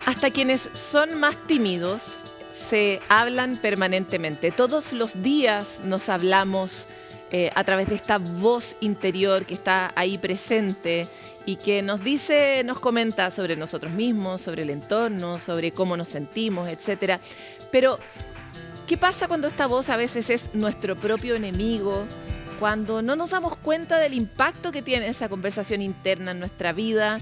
Hasta quienes son más tímidos se hablan permanentemente. Todos los días nos hablamos a través de esta voz interior que está ahí presente y que nos dice, nos comenta sobre nosotros mismos, sobre el entorno, sobre cómo nos sentimos, etcétera. Pero, ¿qué pasa cuando esta voz a veces es nuestro propio enemigo? Cuando no nos damos cuenta del impacto que tiene esa conversación interna en nuestra vida.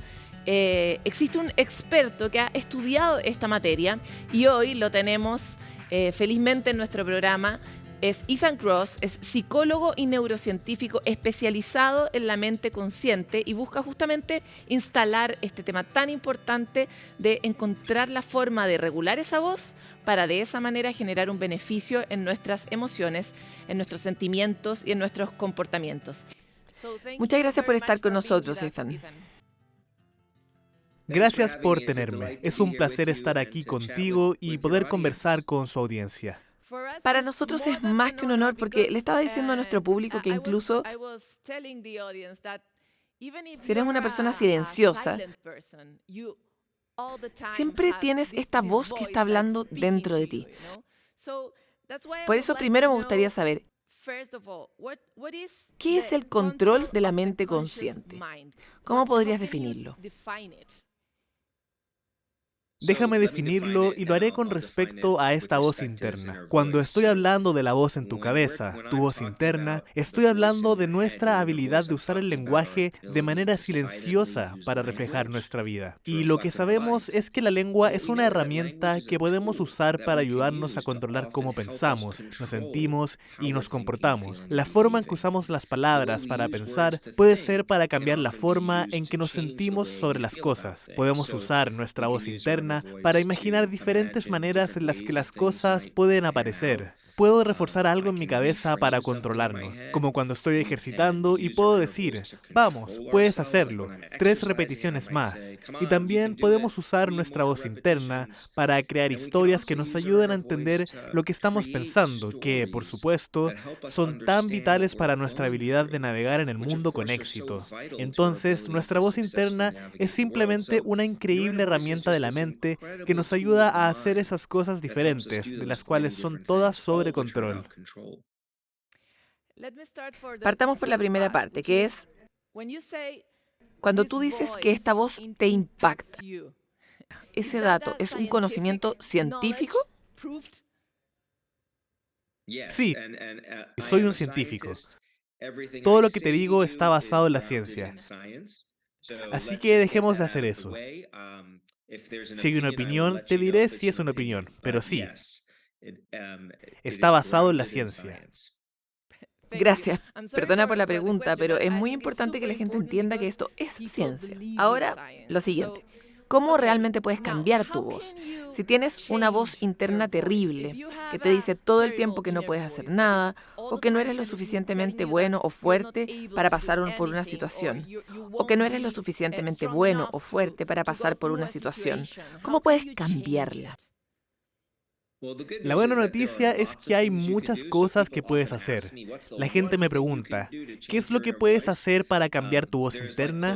Existe un experto que ha estudiado esta materia y hoy lo tenemos felizmente en nuestro programa. Es Ethan Kross, es psicólogo y neurocientífico especializado en la mente consciente y busca justamente instalar este tema tan importante de encontrar la forma de regular esa voz para de esa manera generar un beneficio en nuestras emociones, en nuestros sentimientos y en nuestros comportamientos. Muchas gracias por estar con nosotros, Ethan. Gracias por tenerme. Es un placer estar aquí contigo y poder conversar con su audiencia. Para nosotros es más que un honor porque le estaba diciendo a nuestro público que incluso si eres una persona silenciosa, siempre tienes esta voz que está hablando dentro de ti. Por eso primero me gustaría saber, ¿qué es el control de la mente consciente? ¿Cómo podrías definirlo? Déjame definirlo y lo haré con respecto a esta voz interna. Cuando estoy hablando de la voz en tu cabeza, tu voz interna, estoy hablando de nuestra habilidad de usar el lenguaje de manera silenciosa para reflejar nuestra vida. Y lo que sabemos es que la lengua es una herramienta que podemos usar para ayudarnos a controlar cómo pensamos, nos sentimos y nos comportamos. La forma en que usamos las palabras para pensar puede ser para cambiar la forma en que nos sentimos sobre las cosas. Podemos usar nuestra voz interna para imaginar diferentes maneras en las que las cosas pueden aparecer. Puedo reforzar algo en mi cabeza para controlarnos, como cuando estoy ejercitando y puedo decir, vamos, puedes hacerlo, 3 repeticiones más. Y también podemos usar nuestra voz interna para crear historias que nos ayuden a entender lo que estamos pensando, que, por supuesto, son tan vitales para nuestra habilidad de navegar en el mundo con éxito. Entonces, nuestra voz interna es simplemente una increíble herramienta de la mente que nos ayuda a hacer esas cosas diferentes, de las cuales son todas sobre control. Partamos por la primera parte, que es cuando tú dices que esta voz te impacta. ¿Ese dato es un conocimiento científico? Sí, soy un científico. Todo lo que te digo está basado en la ciencia. Así que dejemos de hacer eso. Si hay una opinión, te diré si es una opinión, pero sí, está basado en la ciencia. Gracias. Perdona por la pregunta, pero es muy importante que la gente entienda que esto es ciencia. Ahora, lo siguiente. ¿Cómo realmente puedes cambiar tu voz? Si tienes una voz interna terrible que te dice todo el tiempo que no puedes hacer nada o que no eres lo suficientemente bueno o fuerte para pasar por una situación o que no eres lo suficientemente bueno o fuerte para pasar por una situación, ¿cómo puedes cambiarla? La buena noticia es que hay muchas cosas que puedes hacer. La gente me pregunta, ¿qué es lo que puedes hacer para cambiar tu voz interna?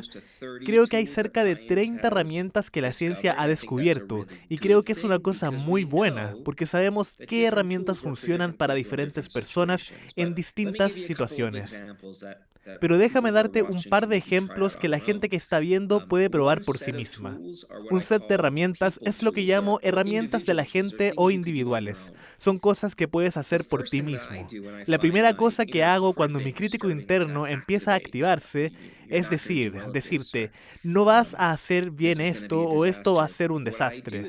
Creo que hay cerca de 30 herramientas que la ciencia ha descubierto y creo que es una cosa muy buena porque sabemos qué herramientas funcionan para diferentes personas en distintas situaciones. Pero déjame darte un par de ejemplos que la gente que está viendo puede probar por sí misma. Un set de herramientas es lo que llamo herramientas de la gente o individuales. Son cosas que puedes hacer por ti mismo. La primera cosa que hago cuando mi crítico interno empieza a activarse es decirte, no vas a hacer bien esto o esto va a ser un desastre.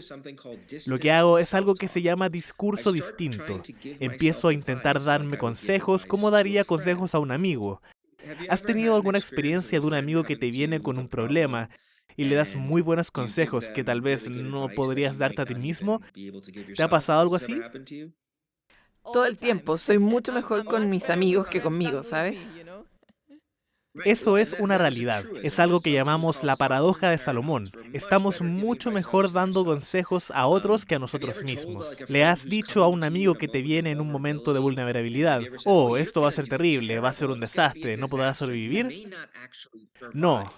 Lo que hago es algo que se llama discurso distinto. Empiezo a intentar darme consejos como daría consejos a un amigo. ¿Has tenido alguna experiencia de un amigo que te viene con un problema y le das muy buenos consejos que tal vez no podrías darte a ti mismo? ¿Te ha pasado algo así? Todo el tiempo. Soy mucho mejor con mis amigos que conmigo, ¿sabes? Eso es una realidad. Es algo que llamamos la paradoja de Salomón. Estamos mucho mejor dando consejos a otros que a nosotros mismos. Le has dicho a un amigo que te viene en un momento de vulnerabilidad, oh, esto va a ser terrible, va a ser un desastre, ¿no podrás sobrevivir? No.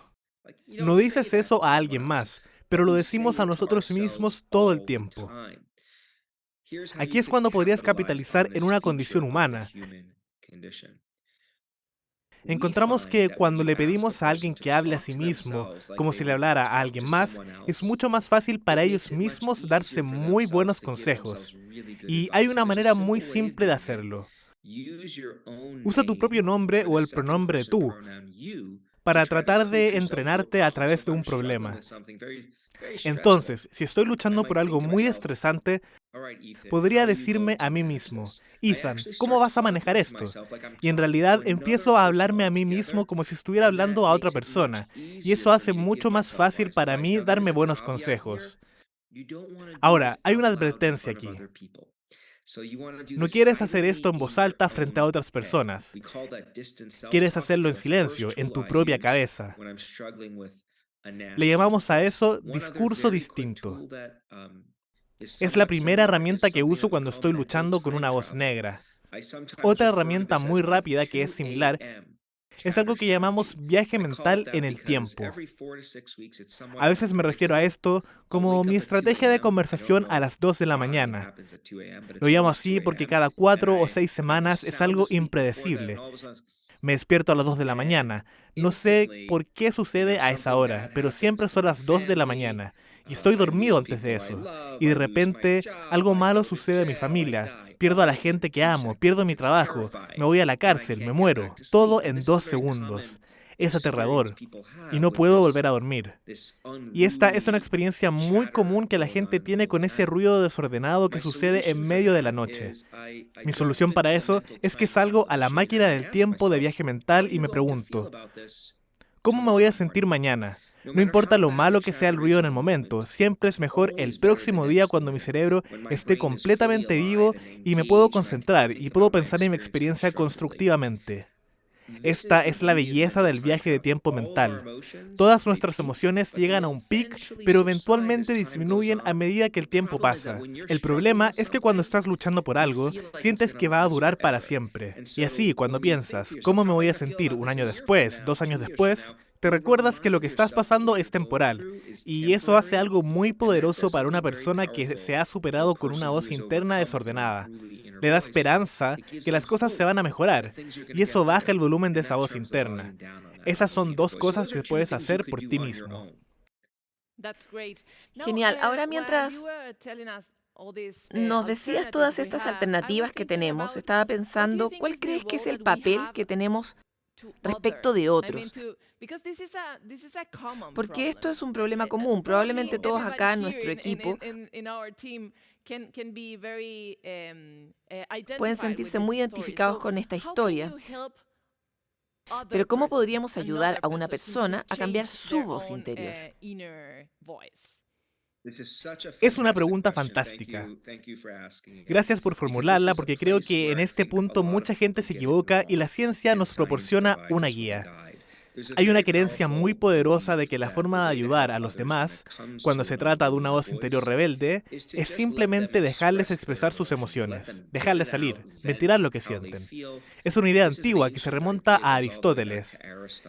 No dices eso a alguien más, pero lo decimos a nosotros mismos todo el tiempo. Aquí es cuando podrías capitalizar en una condición humana. Encontramos que cuando le pedimos a alguien que hable a sí mismo, como si le hablara a alguien más, es mucho más fácil para ellos mismos darse muy buenos consejos. Y hay una manera muy simple de hacerlo. Usa tu propio nombre o el pronombre tú para tratar de entrenarte a través de un problema. Entonces, si estoy luchando por algo muy estresante, podría decirme a mí mismo, Ethan, ¿cómo vas a manejar esto? Y en realidad empiezo a hablarme a mí mismo como si estuviera hablando a otra persona, y eso hace mucho más fácil para mí darme buenos consejos. Ahora, hay una advertencia aquí. No quieres hacer esto en voz alta frente a otras personas. Quieres hacerlo en silencio, en tu propia cabeza. Le llamamos a eso discurso distinto. Es la primera herramienta que uso cuando estoy luchando con una voz negra. Otra herramienta muy rápida que es similar es algo que llamamos viaje mental en el tiempo. A veces me refiero a esto como mi estrategia de conversación a las 2 de la mañana. Lo llamo así porque cada 4 o 6 semanas es algo impredecible. Me despierto a las 2 de la mañana. No sé por qué sucede a esa hora, pero siempre son las 2 de la mañana. Y estoy dormido antes de eso. Y de repente algo malo sucede a mi familia. Pierdo a la gente que amo, pierdo mi trabajo, me voy a la cárcel, me muero. Todo en 2 segundos. Es aterrador. Y no puedo volver a dormir. Y esta es una experiencia muy común que la gente tiene con ese ruido desordenado que sucede en medio de la noche. Mi solución para eso es que salgo a la máquina del tiempo de viaje mental y me pregunto, ¿cómo me voy a sentir mañana? No importa lo malo que sea el ruido en el momento, siempre es mejor el próximo día cuando mi cerebro esté completamente vivo y me puedo concentrar y puedo pensar en mi experiencia constructivamente. Esta es la belleza del viaje de tiempo mental. Todas nuestras emociones llegan a un pic, pero eventualmente disminuyen a medida que el tiempo pasa. El problema es que cuando estás luchando por algo, sientes que va a durar para siempre. Y así, cuando piensas, ¿cómo me voy a sentir un año después, 2 años después? Te recuerdas que lo que estás pasando es temporal, y eso hace algo muy poderoso para una persona que se ha superado con una voz interna desordenada. Le da esperanza que las cosas se van a mejorar, y eso baja el volumen de esa voz interna. Esas son 2 cosas que puedes hacer por ti mismo. Genial. Ahora mientras nos decías todas estas alternativas que tenemos, estaba pensando, ¿cuál crees que es el papel que tenemos respecto de otros? Porque esto es un problema común. Probablemente todos acá en nuestro equipo pueden sentirse muy identificados con esta historia. Pero ¿cómo podríamos ayudar a una persona a cambiar su voz interior? Es una pregunta fantástica. Gracias por formularla porque creo que en este punto mucha gente se equivoca y la ciencia nos proporciona una guía. Hay una creencia muy poderosa de que la forma de ayudar a los demás, cuando se trata de una voz interior rebelde, es simplemente dejarles expresar sus emociones, dejarles salir, ventilar lo que sienten. Es una idea antigua que se remonta a Aristóteles.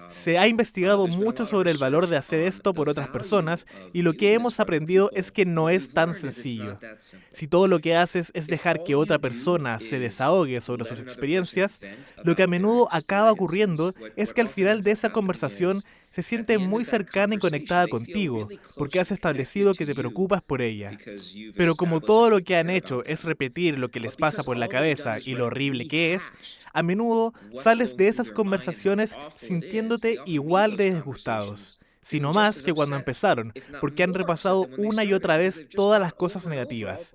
Se ha investigado mucho sobre el valor de hacer esto por otras personas y lo que hemos aprendido es que no es tan sencillo. Si todo lo que haces es dejar que otra persona se desahogue sobre sus experiencias, lo que a menudo acaba ocurriendo es que al final de esa conversación se siente muy cercana y conectada contigo, porque has establecido que te preocupas por ella. Pero como todo lo que han hecho es repetir lo que les pasa por la cabeza y lo horrible que es, a menudo sales de esas conversaciones sintiéndote igual de disgustados, sino más que cuando empezaron, porque han repasado una y otra vez todas las cosas negativas.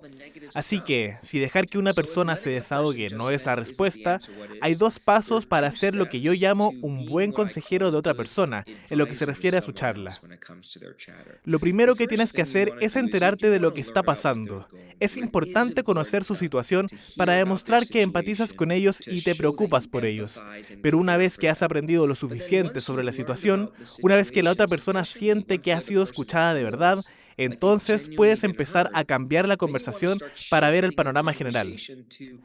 Así que, si dejar que una persona se desahogue no es la respuesta, hay 2 pasos para hacer lo que yo llamo un buen consejero de otra persona, en lo que se refiere a su charla. Lo primero que tienes que hacer es enterarte de lo que está pasando. Es importante conocer su situación para demostrar que empatizas con ellos y te preocupas por ellos. Pero una vez que has aprendido lo suficiente sobre la situación, una vez que la otra persona siente que ha sido escuchada de verdad, Entonces puedes empezar a cambiar la conversación para ver el panorama general.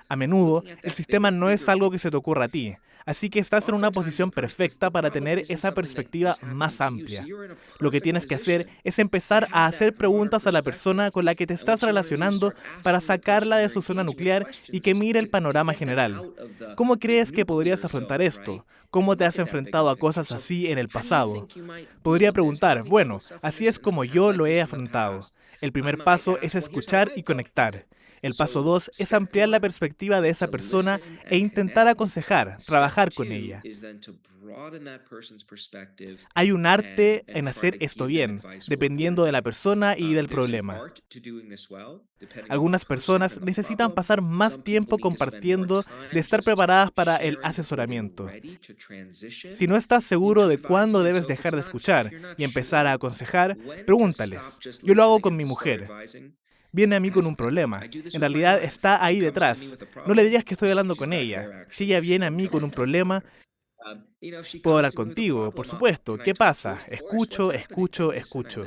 A menudo, el sistema no es algo que se te ocurra a ti, así que estás en una posición perfecta para tener esa perspectiva más amplia. Lo que tienes que hacer es empezar a hacer preguntas a la persona con la que te estás relacionando para sacarla de su zona nuclear y que mire el panorama general. ¿Cómo crees que podrías afrontar esto? ¿Cómo te has enfrentado a cosas así en el pasado? Podría preguntar, bueno, así es como yo lo he afrontado. El primer paso es escuchar y conectar. El paso 2 es ampliar la perspectiva de esa persona e intentar aconsejar, trabajar con ella. Hay un arte en hacer esto bien, dependiendo de la persona y del problema. Algunas personas necesitan pasar más tiempo compartiendo de estar preparadas para el asesoramiento. Si no estás seguro de cuándo debes dejar de escuchar y empezar a aconsejar, pregúntales. Yo lo hago con mi mujer. Viene a mí con un problema. En realidad está ahí detrás. No le digas que estoy hablando con ella. Si ella viene a mí con un problema, puedo hablar contigo, por supuesto. ¿Qué pasa? Escucho, escucho, escucho.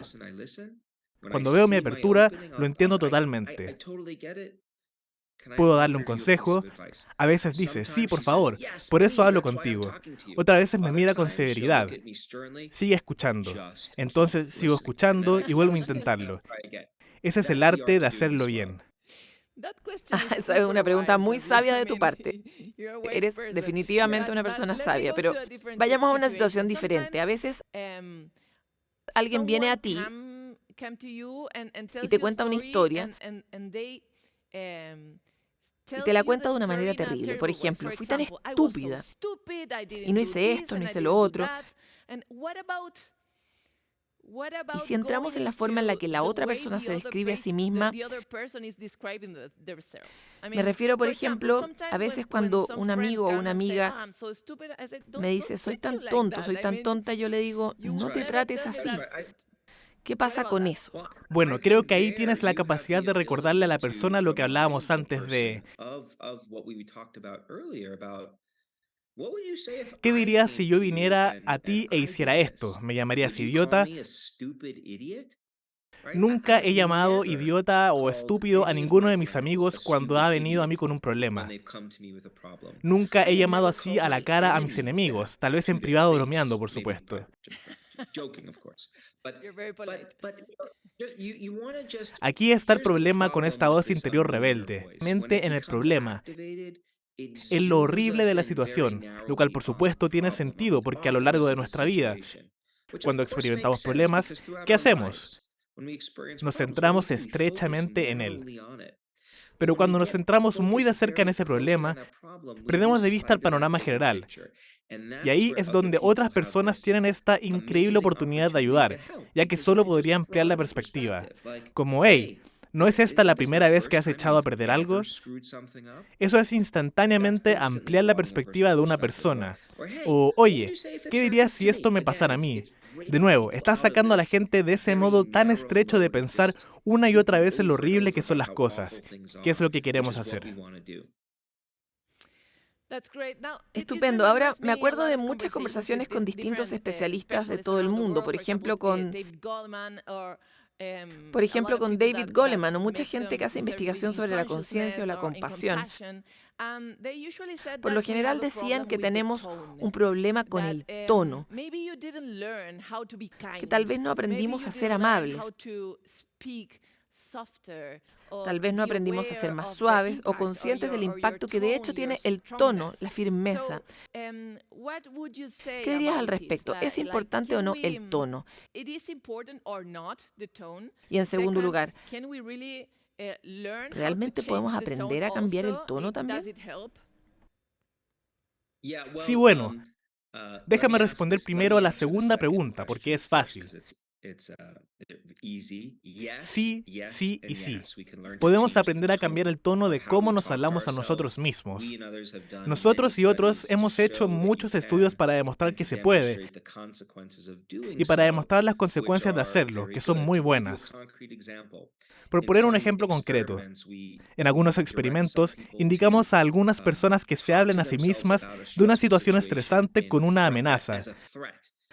Cuando veo mi apertura, lo entiendo totalmente. Puedo darle un consejo. A veces dice, sí, por favor, por eso hablo contigo. Otras veces me mira con severidad. Sigue escuchando. Entonces sigo escuchando y vuelvo a intentarlo. Ese es el arte de hacerlo bien. Esa es una pregunta muy sabia de tu parte. Eres definitivamente una persona sabia, pero vayamos a una situación diferente. A veces alguien viene a ti y te cuenta una historia y te la cuenta de una manera terrible. Por ejemplo, fui tan estúpida y no hice esto, no hice lo otro. Y si entramos en la forma en la que la otra persona se describe a sí misma, me refiero, por ejemplo, a veces cuando un amigo o una amiga me dice, soy tan tonto, soy tan tonta, yo le digo, no te trates así. ¿Qué pasa con eso? Bueno, creo que ahí tienes la capacidad de recordarle a la persona lo que hablábamos antes de... ¿Qué dirías si yo viniera a ti e hiciera esto? ¿Me llamarías idiota? Nunca he llamado idiota o estúpido a ninguno de mis amigos cuando ha venido a mí con un problema. Nunca he llamado así a la cara a mis enemigos, tal vez en privado bromeando, por supuesto. Aquí está el problema con esta voz interior rebelde, mente en el problema, en lo horrible de la situación, lo cual por supuesto tiene sentido porque a lo largo de nuestra vida, cuando experimentamos problemas, ¿qué hacemos? Nos centramos estrechamente en él. Pero cuando nos centramos muy de cerca en ese problema, perdemos de vista el panorama general. Y ahí es donde otras personas tienen esta increíble oportunidad de ayudar, ya que solo podría ampliar la perspectiva. Como, hey, ¿no es esta la primera vez que has echado a perder algo? Eso es instantáneamente ampliar la perspectiva de una persona. O, oye, ¿qué dirías si esto me pasara a mí? De nuevo, estás sacando a la gente de ese modo tan estrecho de pensar una y otra vez en lo horrible que son las cosas, que es lo que queremos hacer. Estupendo. Ahora me acuerdo de muchas conversaciones con distintos especialistas de todo el mundo, por ejemplo, con David Goleman o mucha gente que hace investigación sobre la conciencia o la compasión. Por lo general decían que tenemos un problema con el tono, que tal vez no aprendimos a ser amables, tal vez no aprendimos a ser más suaves o conscientes del impacto que de hecho tiene el tono, la firmeza. ¿Qué dirías al respecto? ¿Es importante o no el tono? Y en segundo lugar, ¿realmente podemos aprender a cambiar el tono también? Sí, bueno. Déjame responder primero a la segunda pregunta, porque es fácil. Sí, sí y sí. Podemos aprender a cambiar el tono de cómo nos hablamos a nosotros mismos. Nosotros y otros hemos hecho muchos estudios para demostrar que se puede y para demostrar las consecuencias de hacerlo, que son muy buenas. Por poner un ejemplo concreto, en algunos experimentos indicamos a algunas personas que se hablen a sí mismas de una situación estresante con una amenaza,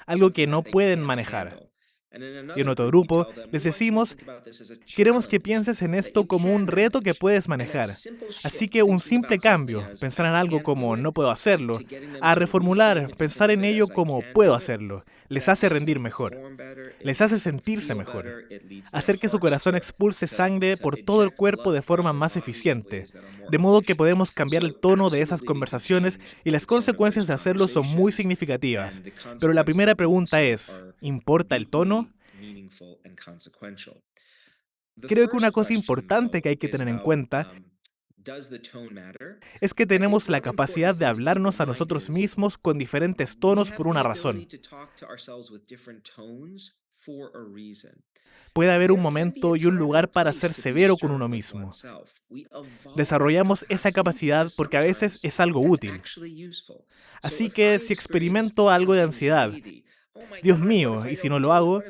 algo que no pueden manejar. Y en otro grupo les decimos, queremos que pienses en esto como un reto que puedes manejar. Así que un simple cambio, pensar en algo como no puedo hacerlo, a reformular, pensar en ello como puedo hacerlo, les hace rendir mejor, les hace sentirse mejor, hacer que su corazón expulse sangre por todo el cuerpo de forma más eficiente, de modo que podemos cambiar el tono de esas conversaciones y las consecuencias de hacerlo son muy significativas. Pero la primera pregunta es, ¿importa el tono? Creo que una cosa importante que hay que tener en cuenta es que tenemos la capacidad de hablarnos a nosotros mismos con diferentes tonos por una razón. Puede haber un momento y un lugar para ser severo con uno mismo. Desarrollamos esa capacidad porque a veces es algo útil. Así que si experimento algo de ansiedad, Dios mío, ¿y si no lo hago?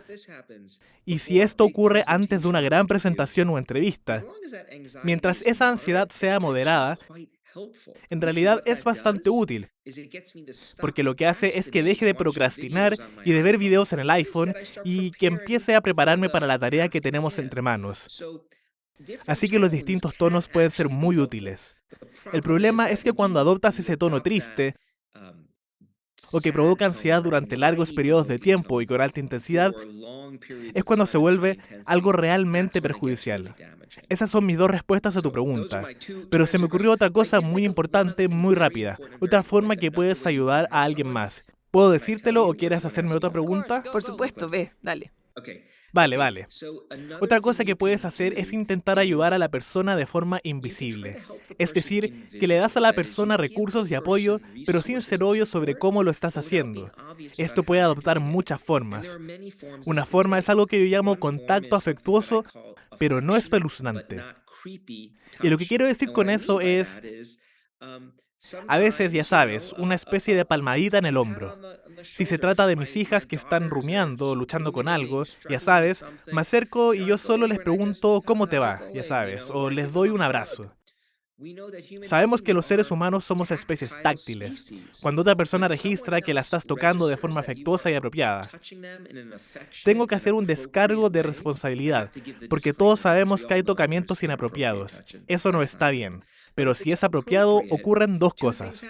¿Y si esto ocurre antes de una gran presentación o entrevista? Mientras esa ansiedad sea moderada, en realidad es bastante útil, porque lo que hace es que deje de procrastinar y de ver videos en el iPhone y que empiece a prepararme para la tarea que tenemos entre manos. Así que los distintos tonos pueden ser muy útiles. El problema es que cuando adoptas ese tono triste, o que provoca ansiedad durante largos periodos de tiempo y con alta intensidad, es cuando se vuelve algo realmente perjudicial. Esas son mis dos respuestas a tu pregunta. Pero se me ocurrió otra cosa muy importante, muy rápida. Otra forma que puedes ayudar a alguien más. ¿Puedo decírtelo o quieres hacerme otra pregunta? Por supuesto, ve, dale. Vale. Otra cosa que puedes hacer es intentar ayudar a la persona de forma invisible. Es decir, que le das a la persona recursos y apoyo, pero sin ser obvio sobre cómo lo estás haciendo. Esto puede adoptar muchas formas. Una forma es algo que yo llamo contacto afectuoso, pero no espeluznante. Y lo que quiero decir con eso es, a veces, ya sabes, una especie de palmadita en el hombro. Si se trata de mis hijas que están rumiando, luchando con algo, ya sabes, me acerco y yo solo les pregunto cómo te va, ya sabes, o les doy un abrazo. Sabemos que los seres humanos somos especies táctiles. Cuando otra persona registra que la estás tocando de forma afectuosa y apropiada, tengo que hacer un descargo de responsabilidad, porque todos sabemos que hay tocamientos inapropiados. Eso no está bien. Pero si es apropiado, ocurren dos cosas.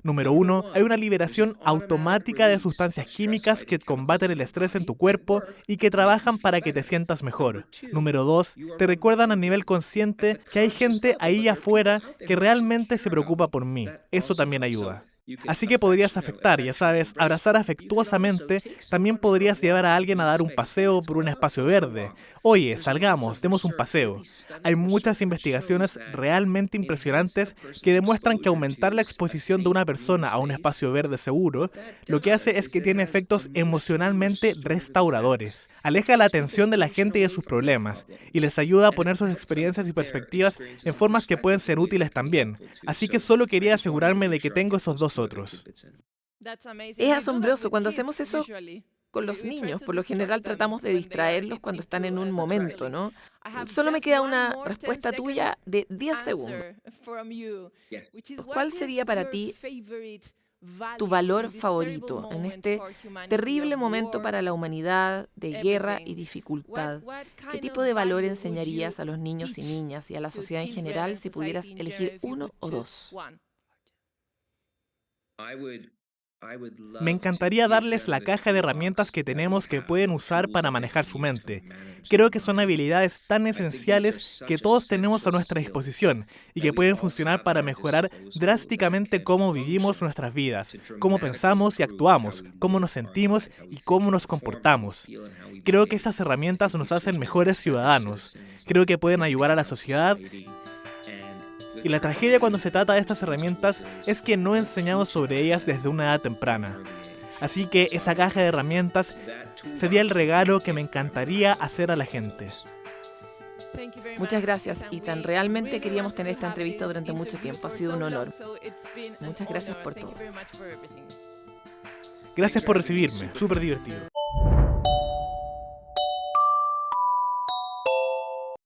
Número 1, hay una liberación automática de sustancias químicas que combaten el estrés en tu cuerpo y que trabajan para que te sientas mejor. Número 2, te recuerdan a nivel consciente que hay gente ahí afuera que realmente se preocupa por mí. Eso también ayuda. Así que podrías afectar, ya sabes, abrazar afectuosamente. También podrías llevar a alguien a dar un paseo por un espacio verde. Oye, salgamos, demos un paseo. Hay muchas investigaciones realmente impresionantes que demuestran que aumentar la exposición de una persona a un espacio verde seguro, lo que hace es que tiene efectos emocionalmente restauradores. Aleja la atención de la gente y de sus problemas, y les ayuda a poner sus experiencias y perspectivas en formas que pueden ser útiles también. Así que solo quería asegurarme de que tengo esos dos otros. Es asombroso cuando hacemos eso con los niños. Por lo general tratamos de distraerlos cuando están en un momento, ¿no? Solo me queda una respuesta tuya de 10 segundos. ¿Cuál sería para ti tu valor favorito en este terrible momento para la humanidad de guerra y dificultad? ¿Qué tipo de valor enseñarías a los niños y niñas y a la sociedad en general si pudieras elegir uno o dos? Me encantaría darles la caja de herramientas que tenemos que pueden usar para manejar su mente. Creo que son habilidades tan esenciales que todos tenemos a nuestra disposición y que pueden funcionar para mejorar drásticamente cómo vivimos nuestras vidas, cómo pensamos y actuamos, cómo nos sentimos y cómo nos comportamos. Creo que esas herramientas nos hacen mejores ciudadanos. Creo que pueden ayudar a la sociedad. Y la tragedia cuando se trata de estas herramientas es que no enseñamos sobre ellas desde una edad temprana. Así que esa caja de herramientas sería el regalo que me encantaría hacer a la gente. Muchas gracias, Ethan. Realmente queríamos tener esta entrevista durante mucho tiempo. Ha sido un honor. Muchas gracias por todo. Gracias por recibirme. Súper divertido.